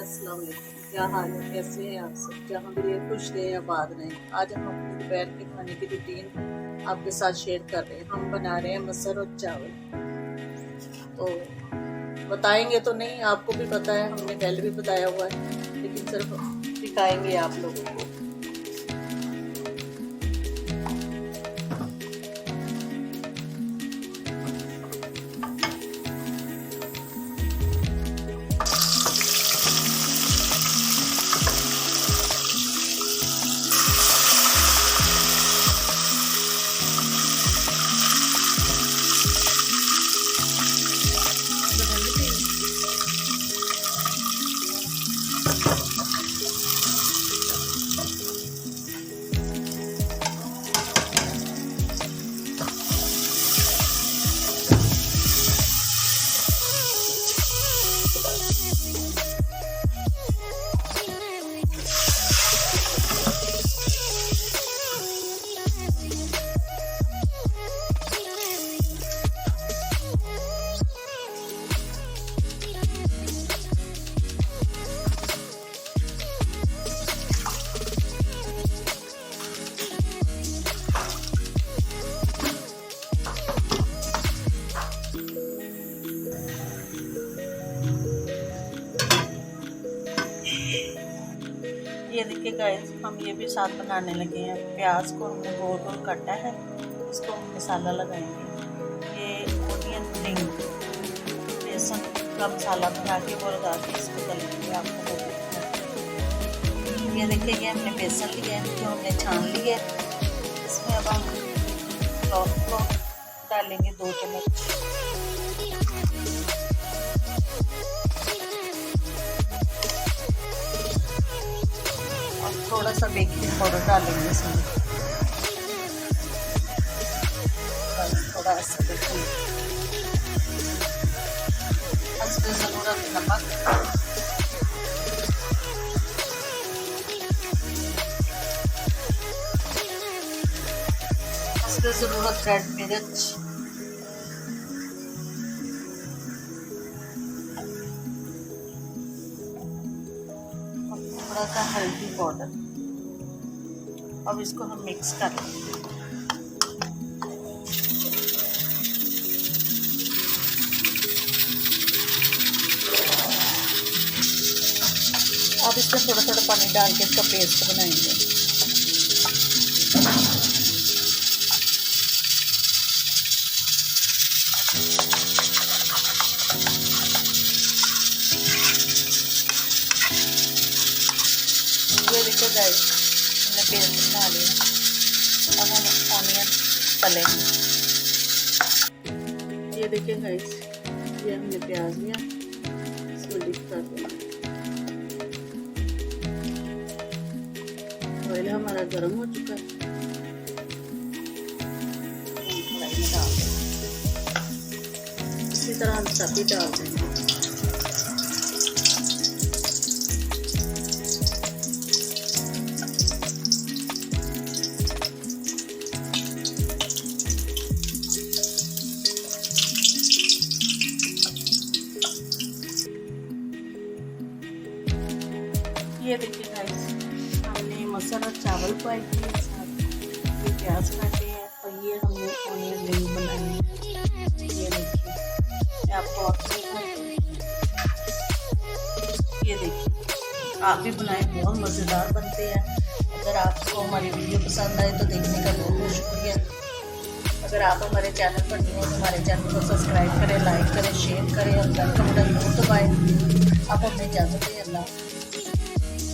अस्सलाम वालेकुम। क्या हाल है, कैसे हैं आप सब? जहाँ भी रहे खुश रहे आबाद रहें। आज हम अपने दोपहर के खाने की रूटीन आपके साथ शेयर कर रहे हैं। हम बना रहे हैं मसर और चावल। तो बताएंगे तो नहीं, आपको भी पता है, हमने पहले भी बताया हुआ है, लेकिन सिर्फ दिखाएंगे आप लोगों को। ये देखिए गाइस, हम ये भी साथ बनाने लगे हैं। प्याज को हमने गोल गोल काटा है, इसको हम मसाला लगाएंगे। ये ओनियन रिंग बेसन का मसाला बना के वो लगा के इसको तलेंगे। आपको वो देखना। ये देखिए, ये हमने बेसन लिया है जो हमने छान लिया है। इसमें अब हम लौंग को डालेंगे 2 चम्मच। थोड़ा सा बेकिंग पाउडर डालेंगे इसमें, थोड़ा ऐसा देखिए। हल्की ज़रूरत नमक, हल्की ज़रूरत रेड मिर्च, थोड़ा सा हल्दी पाउडर। अब इसको हम मिक्स कर लेंगे। अब इसमें थोड़ा थोड़ा पानी डाल के इसका पेस्ट बनाएंगे। ये देखो गाइस, हमने पेस्ट बना लिया। अब हम ऑनियन तलेंगे। ये देखिए गाइस, ये हमने प्याज लिया, इसको डिप कर देंगे। ऑयल हमारा गर्म हो चुका है, कढ़ाई में डाल देंगे। इसी तरह हम सब्जी डाल देंगे। ये देखिए गाइस, हमने मसर और चावल फ्राई किए, साथ ये प्याज काटे हैं और ये हमने ऑनियन रिंग बनाए हैं। ये देखिए, मैं आपको ये देखिए, आप भी बनाए, बहुत मज़ेदार बनते हैं। अगर आपको हमारी वीडियो पसंद आए तो देखने का बहुत बहुत शुक्रिया। अगर आप हमारे चैनल पर नहीं हो तो हमारे चैनल को सब्सक्राइब करें, लाइक करें, शेयर करें और बेल का बटन जरूर दबाएं। आप हमें इजाज़त दें। अल्लाह।